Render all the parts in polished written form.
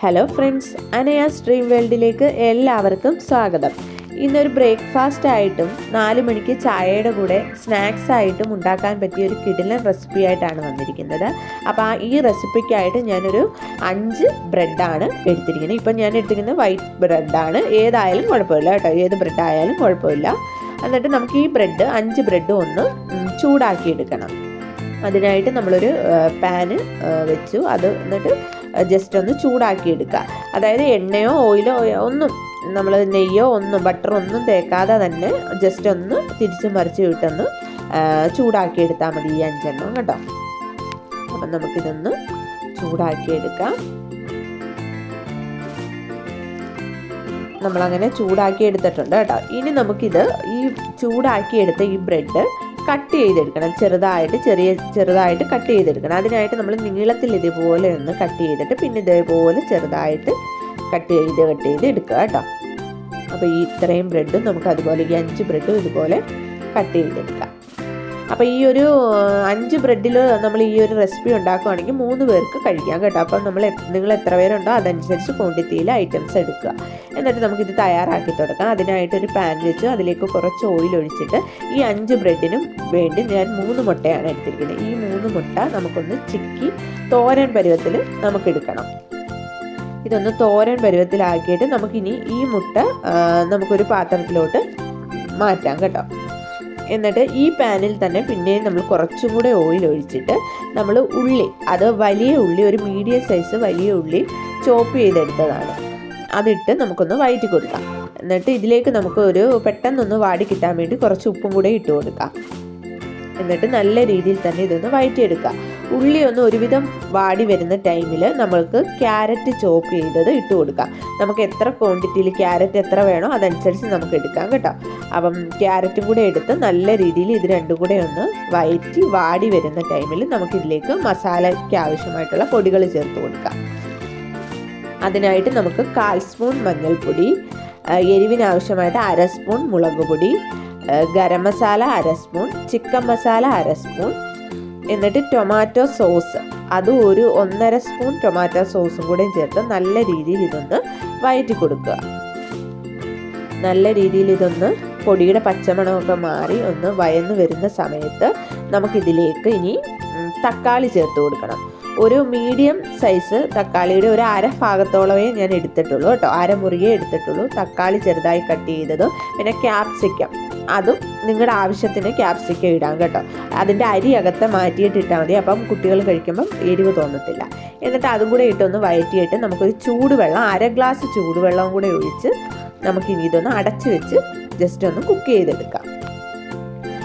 Hello friends, അനയാസ് dream വേൾഡിലേക്ക് എല്ലാവർക്കും സ്വാഗതം. ഇന്നൊരു ബ്രേക്ക്ഫാസ്റ്റ് ആയിട്ടും 4 മണിക്ക് ചായയുടെ കൂടെ സ്നാക്സ് ആയിട്ടും ഉണ്ടാക്കാൻ പറ്റിയ ഒരു കിടിലൻ റെസിപ്പി ആയിട്ടാണ് വന്നിരിക്കുന്നത്. അപ്പോൾ ഈ റെസിപ്പിക്കായിട്ട് ഞാനൊരു 5 ബ്രെഡാണ് എടുത്തിരിക്കുന്നത്. ഇപ്പം ഞാൻ എടുത്തിരിക്കുന്നത് വൈറ്റ് ബ്രെഡാണ്. ഏതായാലും കുഴപ്പമില്ല കേട്ടോ, ഏത് ബ്രെഡ് ആയാലും കുഴപ്പമില്ല. എന്നിട്ട് നമുക്ക് ഈ 5 ബ്രെഡും ഒന്ന് ചൂടാക്കി എടുക്കണം. അതിനായിട്ട് നമ്മളൊരു പാന് വെച്ചു. അത് എന്നിട്ട് ജസ്റ്റ് ഒന്ന് ചൂടാക്കി എടുക്കുക. അതായത് എണ്ണയോ ഓയിലോ ഒന്നും, നമ്മൾ നെയ്യോ ഒന്നും ബട്ടറോ ഒന്നും തേക്കാതെ തന്നെ ജസ്റ്റ് ഒന്ന് തിരിച്ച് മറിച്ച് വിട്ടൊന്ന് ചൂടാക്കി എടുത്താൽ മതി ഈ 5 എണ്ണം കേട്ടോ. അപ്പം നമുക്കിതൊന്ന് ചൂടാക്കി എടുക്കാം. നമ്മളങ്ങനെ ചൂടാക്കി എടുത്തിട്ടുണ്ട് കേട്ടോ. ഇനി നമുക്കിത് ഈ ചൂടാക്കി എടുത്ത ഈ ബ്രെഡ് കട്ട് ചെയ്തെടുക്കണം. ചെറുതായിട്ട് കട്ട് ചെയ്തെടുക്കണം. അതിനായിട്ട് നമ്മൾ നീളത്തിൽ ഇതുപോലെ ഒന്ന് കട്ട് ചെയ്തിട്ട് പിന്നെ ഇതേപോലെ ചെറുതായിട്ട് കട്ട് ചെയ്ത് എടുക്കുക കേട്ടോ. അപ്പോൾ ഈ ഇത്രയും ബ്രെഡും നമുക്ക് അതുപോലെ ഈ 5 ബ്രെഡും ഇതുപോലെ കട്ട് ചെയ്തെടുക്കാം. അപ്പോൾ ഈ ഒരു 5 ബ്രെഡിൽ നമ്മൾ ഈ ഒരു റെസിപ്പി ഉണ്ടാക്കുകയാണെങ്കിൽ 3 പേർക്ക് കഴിക്കാം കേട്ടോ. അപ്പം നിങ്ങൾ എത്ര പേരുണ്ടോ അതനുസരിച്ച് ക്വാണ്ടിറ്റിയിൽ ഐറ്റംസ് എടുക്കുക. എന്നിട്ട് നമുക്കിത് തയ്യാറാക്കി തുടങ്ങാം. അതിനായിട്ടൊരു പാൻ വെച്ച് അതിലേക്ക് കുറച്ച് ഓയിൽ ഒഴിച്ചിട്ട് ഈ 5 ബ്രെഡിനും വേണ്ടി ഞാൻ 3 മുട്ടയാണ് എടുത്തിരിക്കുന്നത്. ഈ 3 മുട്ട നമുക്കൊന്ന് ചിക്കി തോരൻ പരുവത്തിൽ നമുക്കെടുക്കണം. ഇതൊന്ന് തോരൻ പരുവത്തിലാക്കിയിട്ട് നമുക്കിനി ഈ മുട്ട നമുക്കൊരു പാത്രത്തിലോട്ട് മാറ്റാം കേട്ടോ. എന്നിട്ട് ഈ പാനിൽ തന്നെ പിന്നെയും നമ്മൾ കുറച്ചും കൂടെ ഓയിൽ ഒഴിച്ചിട്ട് നമ്മൾ ഉള്ളി, അത് വലിയ ഉള്ളി, ഒരു മീഡിയം സൈസ് വലിയ ഉള്ളി ചോപ്പ് ചെയ്തെടുത്തതാണ്, അതിട്ട് നമുക്കൊന്ന് വഴറ്റി കൊടുക്കാം. എന്നിട്ട് ഇതിലേക്ക് നമുക്ക് പെട്ടെന്നൊന്ന് വാടി കിട്ടാൻ വേണ്ടി കുറച്ച് ഉപ്പും കൂടെ ഇട്ട് കൊടുക്കാം. എന്നിട്ട് നല്ല രീതിയിൽ തന്നെ ഇതൊന്ന് വഴറ്റിയെടുക്കാം. ഉള്ളി ഒന്ന് ഒരുവിധം വാടി വരുന്ന ടൈമിൽ നമ്മൾക്ക് ക്യാരറ്റ് ചോപ്പ് ചെയ്തത് ഇട്ട് കൊടുക്കാം. നമുക്ക് എത്ര ക്വാണ്ടിറ്റിയിൽ ക്യാരറ്റ് എത്ര വേണോ അതനുസരിച്ച് നമുക്ക് എടുക്കാം കേട്ടോ. അപ്പം ക്യാരറ്റും കൂടെ എടുത്ത് നല്ല രീതിയിൽ ഇത് രണ്ടും കൂടെ ഒന്ന് വഴറ്റി വാടി വരുന്ന ടൈമിൽ നമുക്കിതിലേക്ക് മസാലയ്ക്ക് ആവശ്യമായിട്ടുള്ള പൊടികൾ ചേർത്ത് കൊടുക്കാം. അതിനായിട്ട് നമുക്ക് 1/4 സ്പൂൺ മഞ്ഞൾപ്പൊടി, എരിവിനാവശ്യമായിട്ട് 1/2 സ്പൂൺ മുളക് പൊടി, garam masala 1/2 spoon, chicken masala 1/2 spoon, എന്നിട്ട് ടൊമാറ്റോ സോസ് അത് ഒരു 1.5 സ്പൂൺ ടൊമാറ്റോ സോസും കൂടെ ചേർത്ത് നല്ല രീതിയിൽ ഇതൊന്ന് വഴറ്റി കൊടുക്കുക. നല്ല രീതിയിൽ ഇതൊന്ന് പൊടിയുടെ പച്ചമണമൊക്കെ മാറി ഒന്ന് വയന്ന് വരുന്ന സമയത്ത് നമുക്കിതിലേക്ക് ഇനി തക്കാളി ചേർത്ത് കൊടുക്കണം. ഒരു മീഡിയം സൈസ് തക്കാളിയുടെ ഒരു 1/2 ഭാഗത്തോളമേ ഞാൻ എടുത്തിട്ടുള്ളൂ കേട്ടോ. 1/2 മുറിയേ എടുത്തിട്ടുള്ളൂ. തക്കാളി ചെറുതായി കട്ട് ചെയ്തതും പിന്നെ ക്യാപ്സിക്കം, അതും നിങ്ങളുടെ ആവശ്യത്തിന് ക്യാപ്സിക്കം ഇടാം കേട്ടോ. അതിൻ്റെ അരി അകത്തെ മാറ്റിയിട്ട് ഇട്ടാൽ മതി. അപ്പം കുട്ടികൾ കഴിക്കുമ്പം എരിവ് തോന്നത്തില്ല. എന്നിട്ട് അതും കൂടെ ഇട്ടൊന്ന് വഴറ്റിയിട്ട് നമുക്കൊരു ചൂടുവെള്ളം 1/2 ഗ്ലാസ് ചൂടുവെള്ളം കൂടെ ഒഴിച്ച് നമുക്കിനി ഇതൊന്ന് അടച്ച് വെച്ച് ജസ്റ്റ് ഒന്ന് കുക്ക് ചെയ്തെടുക്കാം.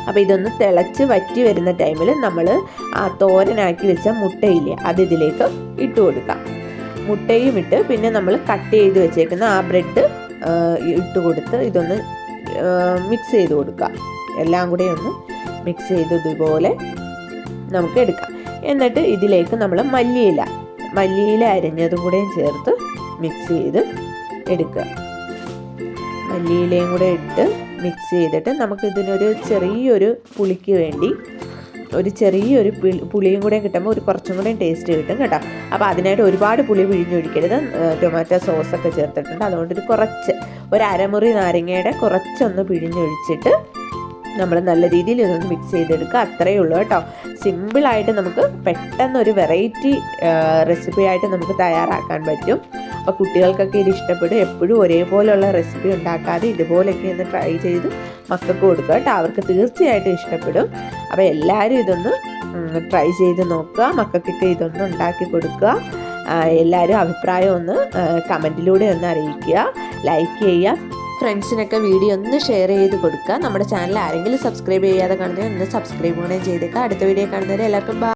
അപ്പോൾ ഇതൊന്ന് തിളച്ച് വറ്റി വരുന്ന ടൈമിൽ നമ്മൾ ആ തോരനാക്കി വെച്ച മുട്ടയില്ലേ അത് ഇതിലേക്ക് ഇട്ട് കൊടുക്കാം. മുട്ടയും ഇട്ട് പിന്നെ നമ്മൾ കട്ട് ചെയ്ത് വെച്ചേക്കുന്ന ആ ബ്രെഡ് ഇട്ട് കൊടുത്ത് ഇതൊന്ന് മിക്സ് ചെയ്ത് കൊടുക്കുക. എല്ലാം കൂടെ ഒന്ന് മിക്സ് ചെയ്ത് ഇതുപോലെ നമുക്ക് എടുക്കാം. എന്നിട്ട് ഇതിലേക്ക് നമ്മൾ മല്ലിയില അരിഞ്ഞതും കൂടെയും ചേർത്ത് മിക്സ് ചെയ്ത് എടുക്കുക. മല്ലിയിലയും കൂടെ ഇട്ട് മിക്സ് ചെയ്തിട്ട് നമുക്ക് ഇതിനൊരു ചെറിയൊരു പുളിക്ക് വേണ്ടി ഒരു ചെറിയൊരു പുളിയും കൂടെ കിട്ടുമ്പോൾ കുറച്ചും കൂടെ ടേസ്റ്റ് കിട്ടും കേട്ടോ. അപ്പോൾ അതിനായിട്ട് ഒരുപാട് പുളി പിഴിഞ്ഞൊഴിക്കരുത്. ടൊമാറ്റോ സോസൊക്കെ ചേർത്തിട്ടുണ്ട്. അതുകൊണ്ട് ഒരു 1/2 മുറി നാരങ്ങയുടെ കുറച്ചൊന്ന് പിഴിഞ്ഞൊഴിച്ചിട്ട് നമ്മൾ നല്ല രീതിയിൽ ഇതൊന്ന് മിക്സ് ചെയ്തെടുക്കുക. അത്രയേ ഉള്ളൂ കേട്ടോ. സിമ്പിളായിട്ട് നമുക്ക് പെട്ടെന്നൊരു വെറൈറ്റി റെസിപ്പി ആയിട്ട് നമുക്ക് തയ്യാറാക്കാൻ പറ്റും. അപ്പോൾ കുട്ടികൾക്കൊക്കെ ഇത് ഇഷ്ടപ്പെടും. എപ്പോഴും ഒരേപോലെയുള്ള റെസിപ്പി ഉണ്ടാക്കാതെ ഇതുപോലെയൊക്കെ ഒന്ന് ട്രൈ ചെയ്ത് മക്കൾക്ക് കൊടുക്കുക കേട്ടോ. അവർക്ക് തീർച്ചയായിട്ടും ഇഷ്ടപ്പെടും. അപ്പോൾ എല്ലാവരും ഇതൊന്ന് ട്രൈ ചെയ്ത് നോക്കുക. മക്കൾക്കൊക്കെ ഇതൊന്ന് ഉണ്ടാക്കി കൊടുക്കുക. എല്ലാവരും അഭിപ്രായം ഒന്ന് കമൻറ്റിലൂടെ ഒന്ന് അറിയിക്കുക, ലൈക്ക് ചെയ്യുക. ഫ്രണ്ട്സിനൊക്കെ വീഡിയോ ഒന്ന് ഷെയർ ചെയ്ത് കൊടുക്കുക. നമ്മുടെ ചാനൽ ആരെങ്കിലും സബ്സ്ക്രൈബ് ചെയ്യാതെ കാണുന്നവർ ഒന്ന് സബ്സ്ക്രൈബ് കൂടെ ചെയ്തേക്കുക. അടുത്ത വീഡിയോ കാണുന്നവരെ എല്ലാവർക്കും